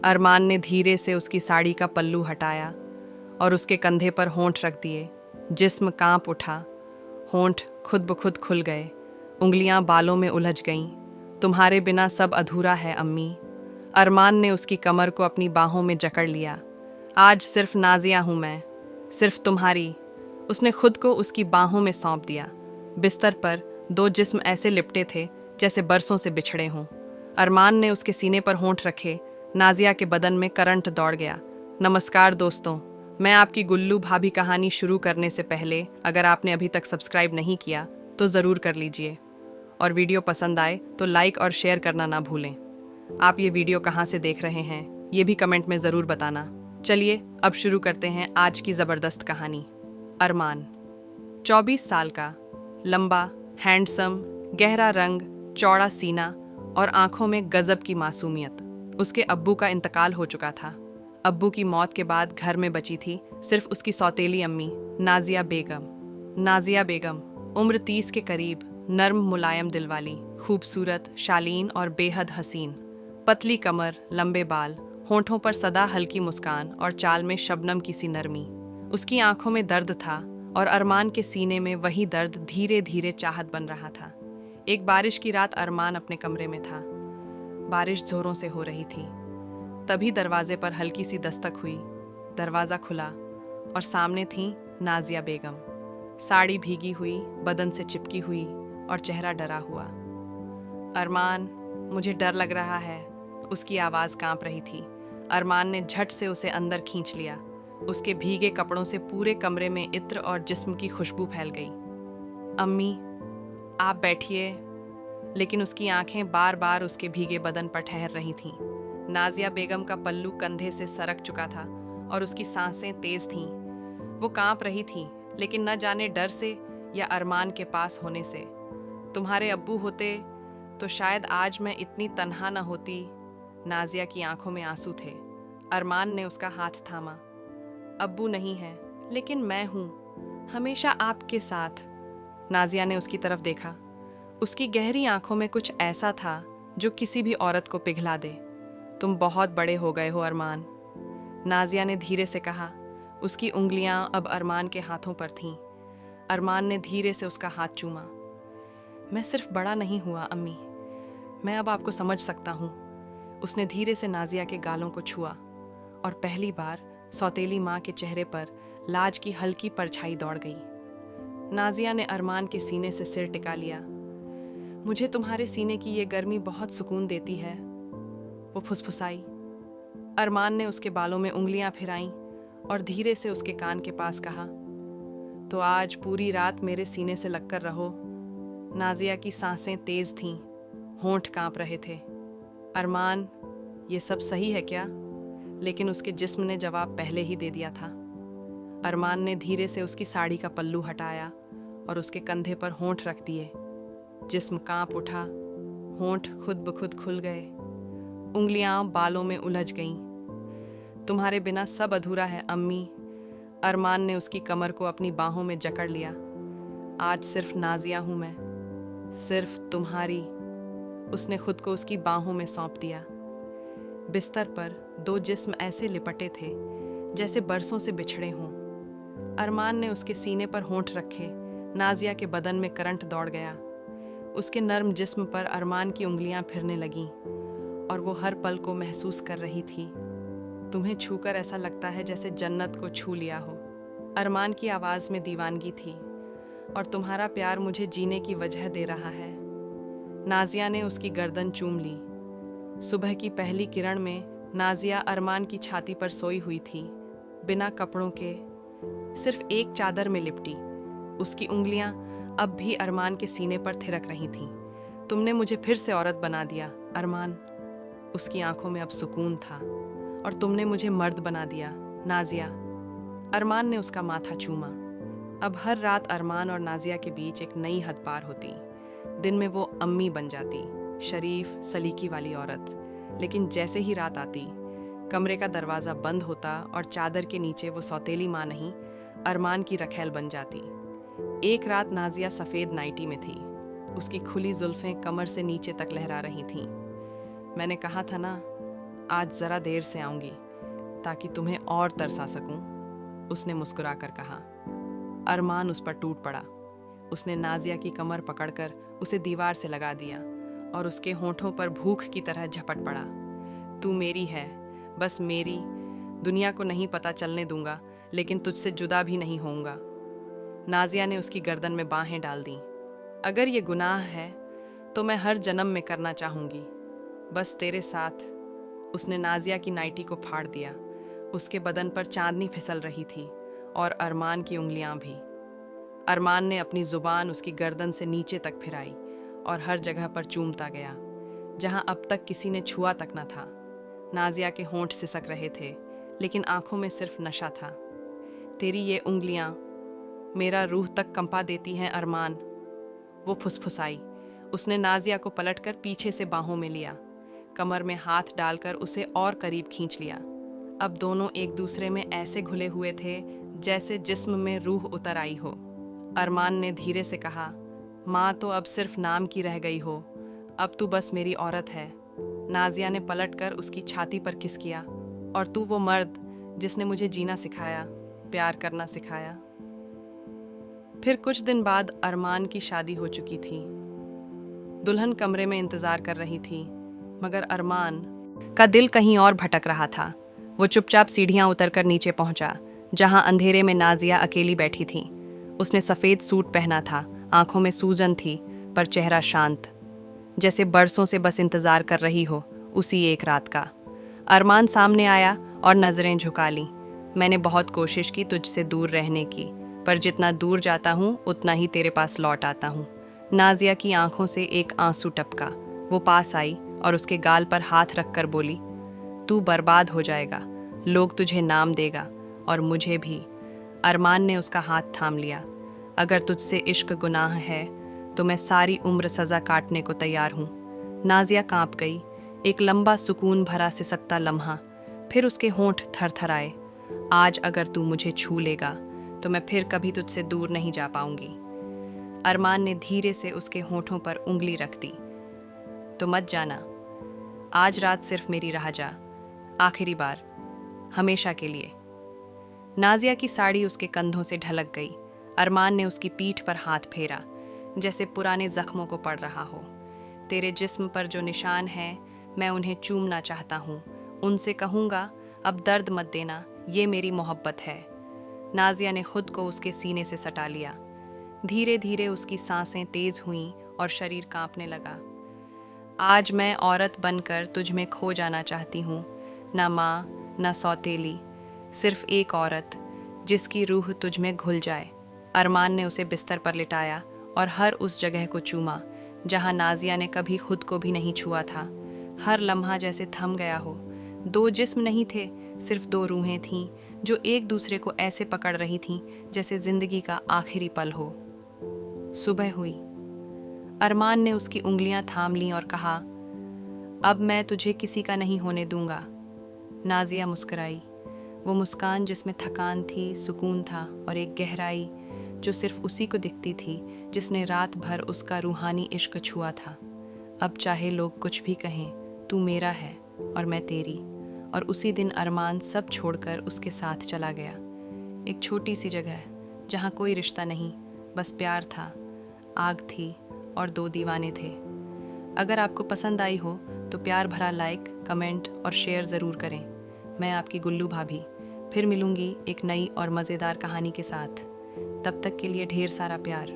अरमान ने धीरे से उसकी साड़ी का पल्लू हटाया और उसके कंधे पर होंठ रख दिए। जिस्म कांप उठा, होंठ खुद ब खुद खुल गए, उंगलियां बालों में उलझ गईं। तुम्हारे बिना सब अधूरा है अम्मी। अरमान ने उसकी कमर को अपनी बाहों में जकड़ लिया। आज सिर्फ नाजिया हूं मैं, सिर्फ तुम्हारी। उसने खुद को उसकी बाहों में सौंप दिया। बिस्तर पर दो जिस्म ऐसे लिपटे थे जैसे बरसों से बिछड़े हों। अरमान ने उसके सीने पर होंठ रखे। नाजिया के बदन में करंट दौड़ गया। नमस्कार दोस्तों, मैं आपकी गुल्लू भाभी कहानी शुरू करने से पहले अगर आपने अभी तक सब्सक्राइब नहीं किया तो ज़रूर कर लीजिए, और वीडियो पसंद आए तो लाइक और शेयर करना ना भूलें। आप ये वीडियो कहाँ से देख रहे हैं ये भी कमेंट में ज़रूर बताना। चलिए अब शुरू करते हैं आज की ज़बरदस्त कहानी। अरमान 24 साल का, लंबा, हैंडसम, गहरा रंग, चौड़ा सीना और आंखों में गजब की मासूमियत। उसके अब्बू का इंतकाल हो चुका था। अब्बू की मौत के बाद घर में बची थी सिर्फ उसकी सौतेली अम्मी नाजिया बेगम। नाजिया बेगम उम्र 30 के करीब, नर्म मुलायम दिल वाली, खूबसूरत, शालीन और बेहद हसीन। पतली कमर, लंबे बाल, होंठों पर सदा हल्की मुस्कान और चाल में शबनम की सी नरमी। उसकी आंखों में दर्द था और अरमान के सीने में वही दर्द धीरे धीरे चाहत बन रहा था। एक बारिश की रात अरमान अपने कमरे में था। बारिश जोरों से हो रही थी। तभी दरवाजे पर हल्की सी दस्तक हुई। दरवाज़ा खुला और सामने थी नाजिया बेगम। साड़ी भीगी हुई, बदन से चिपकी हुई और चेहरा डरा हुआ। अरमान, मुझे डर लग रहा है। उसकी आवाज़ कांप रही थी। अरमान ने झट से उसे अंदर खींच लिया। उसके भीगे कपड़ों से पूरे कमरे में इत्र और जिस्म की खुशबू फैल गई। अम्मी, आप बैठिए। लेकिन उसकी आंखें बार बार उसके भीगे बदन पर ठहर रही थीं। नाजिया बेगम का पल्लू कंधे से सरक चुका था और उसकी सांसें तेज थीं। वो कांप रही थी, लेकिन न जाने डर से या अरमान के पास होने से। तुम्हारे अब्बू होते तो शायद आज मैं इतनी तन्हा न होती। नाजिया की आंखों में आंसू थे। अरमान ने उसका हाथ थामा। अब्बू नहीं है, लेकिन मैं हूं, हमेशा आपके साथ। नाजिया ने उसकी तरफ देखा। उसकी गहरी आंखों में कुछ ऐसा था जो किसी भी औरत को पिघला दे। तुम बहुत बड़े हो गए हो अरमान, नाजिया ने धीरे से कहा। उसकी उंगलियां अब अरमान के हाथों पर थीं। अरमान ने धीरे से उसका हाथ चूमा। मैं सिर्फ बड़ा नहीं हुआ अम्मी, मैं अब आपको समझ सकता हूँ। उसने धीरे से नाजिया के गालों को छुआ और पहली बार सौतेली माँ के चेहरे पर लाज की हल्की परछाई दौड़ गई। नाजिया ने अरमान के सीने से सिर टिका लिया। मुझे तुम्हारे सीने की ये गर्मी बहुत सुकून देती है, वो फुसफुसाई। अरमान ने उसके बालों में उंगलियां फिराईं और धीरे से उसके कान के पास कहा, तो आज पूरी रात मेरे सीने से लगकर रहो। नाजिया की सांसें तेज थीं, होंठ कांप रहे थे। अरमान, ये सब सही है क्या? लेकिन उसके जिस्म ने जवाब पहले ही दे दिया था। अरमान ने धीरे से उसकी साड़ी का पल्लू हटाया और उसके कंधे पर होंठ रख दिए। जिस्म कांप उठा, होंठ खुद ब खुद खुल गए, उंगलियां बालों में उलझ गईं। तुम्हारे बिना सब अधूरा है अम्मी। अरमान ने उसकी कमर को अपनी बाहों में जकड़ लिया। आज सिर्फ नाजिया हूं मैं, सिर्फ तुम्हारी। उसने खुद को उसकी बाहों में सौंप दिया। बिस्तर पर दो जिस्म ऐसे लिपटे थे जैसे बरसों से बिछड़े हों। अरमान ने उसके सीने पर होंठ रखे। नाजिया के बदन में करंट दौड़ गया। उसके नर्म जिस्म पर अरमान की उंगलियां फिरने लगीं और वो हर पल को महसूस कर रही थी। तुम्हें छूकर ऐसा लगता है जैसे जन्नत को छू लिया हो, अरमान की आवाज़ में दीवानगी थी। और तुम्हारा प्यार मुझे जीने की वजह दे रहा है। नाजिया ने उसकी गर्दन चूम ली। सुबह की पहली किरण में नाजिया अरमान की छाती पर सोई हुई थी, बिना कपड़ों के, सिर्फ एक चादर में लिपटी। उसकी उंगलियां अब भी अरमान के सीने पर थिरक रही थीं। तुमने मुझे फिर से औरत बना दिया अरमान। उसकी आंखों में अब सुकून था। और तुमने मुझे मर्द बना दिया नाजिया। अरमान ने उसका माथा चूमा। अब हर रात अरमान और नाजिया के बीच एक नई हद पार होती। दिन में वो अम्मी बन जाती, शरीफ सलीकी वाली औरत। लेकिन जैसे ही रात आती, कमरे का दरवाज़ा बंद होता और चादर के नीचे वो सौतेली माँ नहीं, अरमान की रखैल बन जाती। एक रात नाजिया सफ़ेद नाइटी में थी। उसकी खुली जुल्फ़ें कमर से नीचे तक लहरा रही थीं। मैंने कहा था ना, आज ज़रा देर से आऊँगी ताकि तुम्हें और तरसा सकूं, उसने मुस्कुराकर कहा। अरमान उस पर टूट पड़ा। उसने नाजिया की कमर पकड़कर उसे दीवार से लगा दिया और उसके होंठों पर भूख की तरह झपट पड़ा। तू मेरी है, बस मेरी। दुनिया को नहीं पता चलने दूंगा, लेकिन तुझसे जुदा भी नहीं होऊंगा। नाजिया ने उसकी गर्दन में बाहें डाल दी। अगर ये गुनाह है तो मैं हर जन्म में करना चाहूंगी, बस तेरे साथ। उसने नाजिया की नाइटी को फाड़ दिया। उसके बदन पर चांदनी फिसल रही थी और अरमान की उंगलियां भी। अरमान ने अपनी जुबान उसकी गर्दन से नीचे तक फिराई और हर जगह पर चूमता गया जहां अब तक किसी ने छुआ तक न था। नाजिया के होंठ सिसक रहे थे, लेकिन आंखों में सिर्फ नशा था। तेरी ये उंगलियां मेरा रूह तक कंपा देती हैं अरमान, वो फुसफुसाई। उसने नाजिया को पलटकर पीछे से बाहों में लिया, कमर में हाथ डालकर उसे और करीब खींच लिया। अब दोनों एक दूसरे में ऐसे घुले हुए थे जैसे जिस्म में रूह उतर आई हो। अरमान ने धीरे से कहा, माँ तो अब सिर्फ नाम की रह गई हो, अब तू बस मेरी औरत है। नाजिया ने पलटकर उसकी छाती पर किस किया। और तू वो मर्द जिसने मुझे जीना सिखाया, प्यार करना सिखाया। फिर कुछ दिन बाद अरमान की शादी हो चुकी थी। दुल्हन कमरे में इंतजार कर रही थी, मगर अरमान का दिल कहीं और भटक रहा था। वो चुपचाप सीढ़ियां उतरकर नीचे पहुंचा, जहां अंधेरे में नाजिया अकेली बैठी थी। उसने सफ़ेद सूट पहना था, आंखों में सूजन थी, पर चेहरा शांत, जैसे बरसों से बस इंतजार कर रही हो उसी एक रात का। अरमान सामने आया और नज़रें झुका लीं। मैंने बहुत कोशिश की तुझसे दूर रहने की, पर जितना दूर जाता हूँ उतना ही तेरे पास लौट आता हूँ। नाजिया की आंखों से एक आंसू टपका। वो पास आई और उसके गाल पर हाथ रखकर बोली, तू बर्बाद हो जाएगा, लोग तुझे नाम देगा और मुझे भी। अरमान ने उसका हाथ थाम लिया। अगर तुझसे इश्क गुनाह है तो मैं सारी उम्र सज़ा काटने को तैयार हूँ। नाजिया कांप गई। एक लंबा सुकून भरा सिसकता लम्हा, फिर उसके होंठ थरथराए। आज अगर तू मुझे छू लेगा तो मैं फिर कभी तुझसे दूर नहीं जा पाऊंगी। अरमान ने धीरे से उसके होंठों पर उंगली रख दी। तो मत जाना, आज रात सिर्फ मेरी रह जा, आखिरी बार, हमेशा के लिए। नाजिया की साड़ी उसके कंधों से ढलक गई। अरमान ने उसकी पीठ पर हाथ फेरा, जैसे पुराने जख्मों को पड़ रहा हो। तेरे जिस्म पर जो निशान हैं, मैं उन्हें चूमना चाहता हूँ। उनसे कहूँगा, अब दर्द मत देना, ये मेरी मोहब्बत है। नाजिया ने खुद को उसके सीने से सटा लिया। धीरे धीरे उसकी सांसें तेज हुईं और शरीर कांपने लगा। आज मैं औरत बनकर तुझ में खो जाना चाहती हूँ, ना माँ ना सौतेली, सिर्फ एक औरत जिसकी रूह तुझ में घुल जाए। अरमान ने उसे बिस्तर पर लिटाया और हर उस जगह को चूमा जहाँ नाजिया ने कभी खुद को भी नहीं छुआ था। हर लम्हा जैसे थम गया हो। दो जिस्म नहीं थे, सिर्फ दो रूहें थीं जो एक दूसरे को ऐसे पकड़ रही थीं जैसे जिंदगी का आखिरी पल हो। सुबह हुई। अरमान ने उसकी उंगलियां थाम लीं और कहा, अब मैं तुझे किसी का नहीं होने दूंगा। नाजिया मुस्कुराई, वो मुस्कान जिसमें थकान थी, सुकून था और एक गहराई जो सिर्फ उसी को दिखती थी जिसने रात भर उसका रूहानी इश्क छुआ था। अब चाहे लोग कुछ भी कहें, तू मेरा है और मैं तेरी। और उसी दिन अरमान सब छोड़कर उसके साथ चला गया। एक छोटी सी जगह जहाँ कोई रिश्ता नहीं, बस प्यार था, आग थी और दो दीवाने थे। अगर आपको पसंद आई हो तो प्यार भरा लाइक, कमेंट और शेयर ज़रूर करें। मैं आपकी गुल्लू भाभी फिर मिलूंगी एक नई और मज़ेदार कहानी के साथ। तब तक के लिए ढेर सारा प्यार।